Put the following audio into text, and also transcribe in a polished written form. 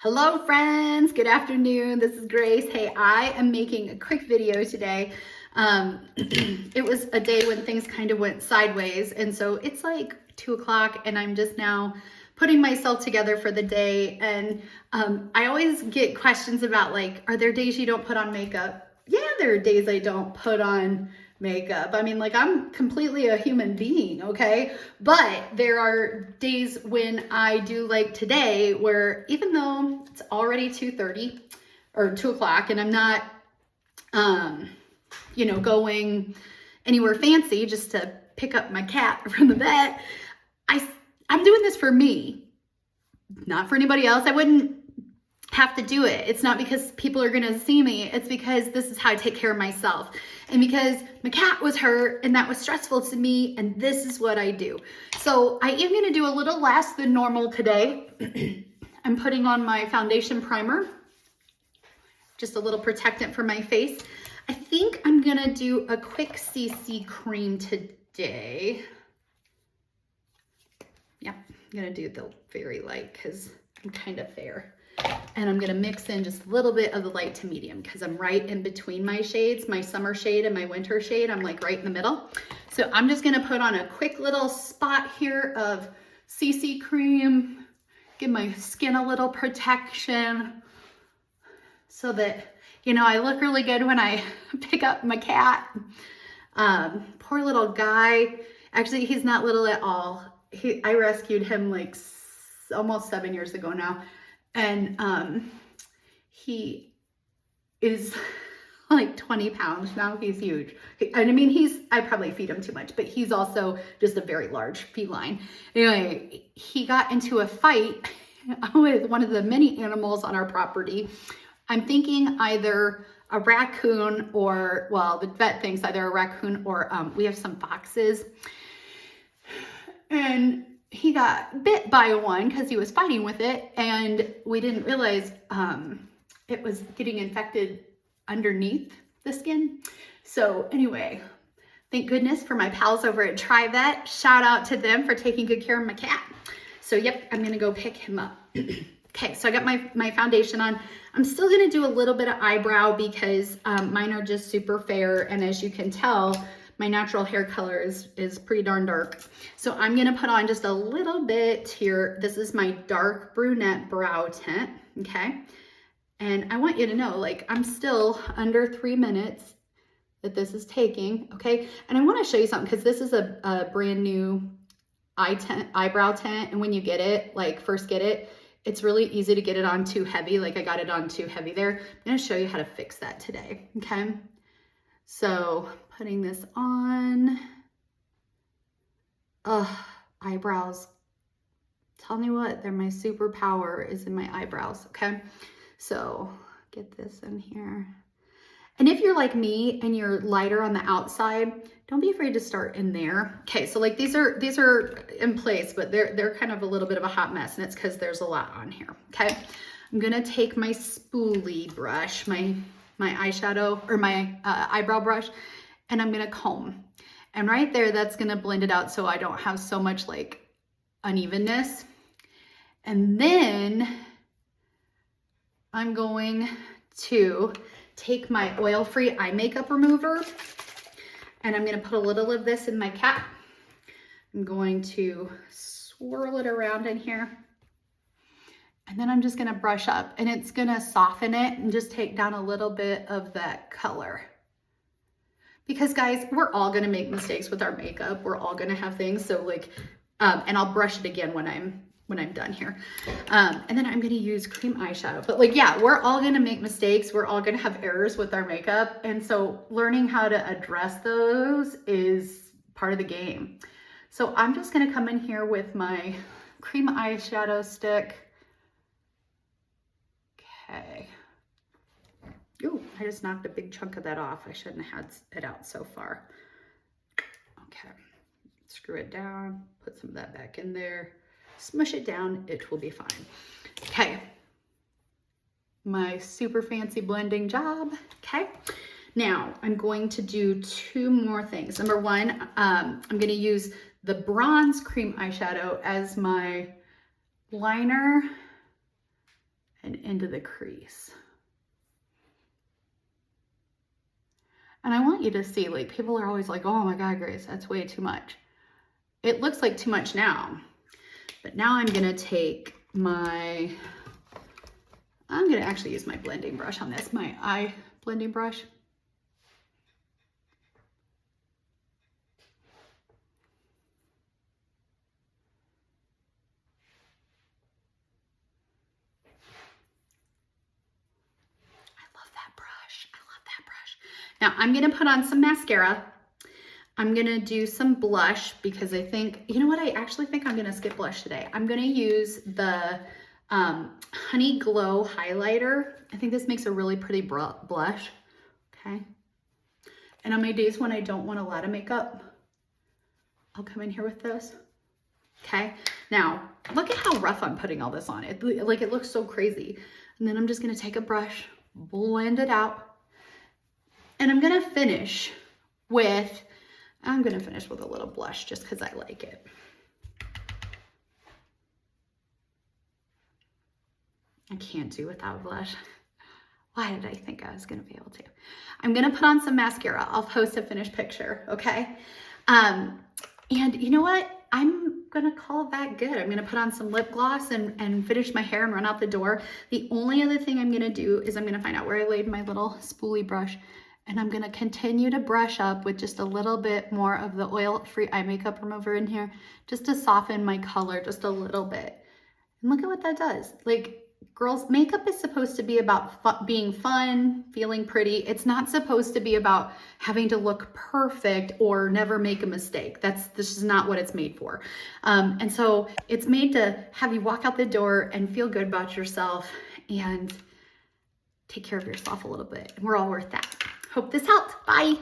Hello friends, good afternoon. This is Grace. Hey, I am making a quick video today. It was a day when things kind of went sideways, and so it's like 2 o'clock and I'm just now putting myself together for the day. And I always get questions about, like, are there days you don't put on makeup? Yeah, there are days I don't put on makeup. I mean, like, I'm completely a human being, okay? But there are days when I do, like today, where even though it's already 2:30 or 2 o'clock and I'm not, going anywhere fancy just to pick up my cat from the vet, I'm doing this for me, not for anybody else. I wouldn't have to do it. It's not because people are going to see me. It's because this is how I take care of myself. And because my cat was hurt and that was stressful to me, and this is what I do. So I am going to do a little less than normal today. I'm putting on my foundation primer, just a little protectant for my face. I think I'm going to do a quick CC cream today. Yeah, I'm going to do the very light because I'm kind of fair. And I'm gonna mix in just a little bit of the light to medium because I'm right in between my shades, my summer shade and my winter shade. I'm like right in the middle. So I'm just gonna put on a quick little spot here of CC cream, give my skin a little protection so that, I look really good when I pick up my cat. Poor little guy. Actually, he's not little at all. I rescued him like almost 7 years ago now. And he is like 20 pounds now. He's huge. And I mean, I probably feed him too much, but he's also just a very large feline. Anyway, he got into a fight with one of the many animals on our property. I'm thinking either a raccoon or, well, the vet thinks either a raccoon or we have some foxes. And he got bit by one because he was fighting with it, and we didn't realize it was getting infected underneath the skin. So anyway, thank goodness for my pals over at TriVet. Shout out to them for taking good care of my cat. So yep, I'm gonna go pick him up. Okay, so I got my foundation on. I'm still gonna do a little bit of eyebrow because mine are just super fair, and as you can tell, my natural hair color is pretty darn dark. So I'm gonna put on just a little bit here. This is my dark brunette brow tint, okay? And I want you to know, like, I'm still under 3 minutes that this is taking, okay? And I wanna show you something because this is a brand new eyebrow tint. And when you get it, like first get it, it's really easy to get it on too heavy. Like I got it on too heavy there. I'm gonna show you how to fix that today, okay? So putting this on, eyebrows. Tell me what, they're my superpower is in my eyebrows, okay? So get this in here. And if you're like me and you're lighter on the outside, don't be afraid to start in there. Okay, so like these are in place, but they're kind of a little bit of a hot mess, and it's because there's a lot on here, okay? I'm gonna take my spoolie brush, my eyeshadow or my eyebrow brush, and I'm gonna comb. And right there, that's gonna blend it out so I don't have so much like unevenness. And then I'm going to take my oil-free eye makeup remover, and I'm gonna put a little of this in my cap. I'm going to swirl it around in here. And then I'm just gonna brush up, and it's gonna soften it and just take down a little bit of that color. Because guys, we're all gonna make mistakes with our makeup. We're all gonna have things. So like, and I'll brush it again when I'm done here. And then I'm gonna use cream eyeshadow. But like, yeah, we're all gonna make mistakes. We're all gonna have errors with our makeup. And so learning how to address those is part of the game. So I'm just gonna come in here with my cream eyeshadow stick. Okay. Ooh, I just knocked a big chunk of that off. I shouldn't have had it out so far. Okay, screw it down, put some of that back in there, smush it down, it will be fine. Okay, my super fancy blending job, okay? Now, I'm going to do 2 more things. Number 1, I'm gonna use the bronze cream eyeshadow as my liner and into the crease. And I want you to see, like, people are always like, oh my God, Grace, that's way too much. It looks like too much now, but now I'm gonna take my, I'm gonna actually use my blending brush on this, my eye blending brush. Now I'm gonna put on some mascara. I'm gonna do some blush because I think, you know what, I actually think I'm gonna skip blush today. I'm gonna use the Honey Glow highlighter. I think this makes a really pretty blush, okay? And on my days when I don't want a lot of makeup, I'll come in here with this, okay? Now, look at how rough I'm putting all this on. It looks so crazy. And then I'm just gonna take a brush, blend it out, and I'm gonna finish with a little blush just because I like it. I can't do without blush. Why did I think I was gonna be able to? I'm gonna put on some mascara. I'll post a finished picture, okay? And you know what? I'm gonna call that good. I'm gonna put on some lip gloss and finish my hair and run out the door. The only other thing I'm gonna do is I'm gonna find out where I laid my little spoolie brush, and I'm gonna continue to brush up with just a little bit more of the oil-free eye makeup remover in here, just to soften my color just a little bit. And look at what that does. Like, girls, makeup is supposed to be about being fun, feeling pretty. It's not supposed to be about having to look perfect or never make a mistake. This is not what it's made for. And so it's made to have you walk out the door and feel good about yourself and take care of yourself a little bit. And we're all worth that. Hope this helped. Bye.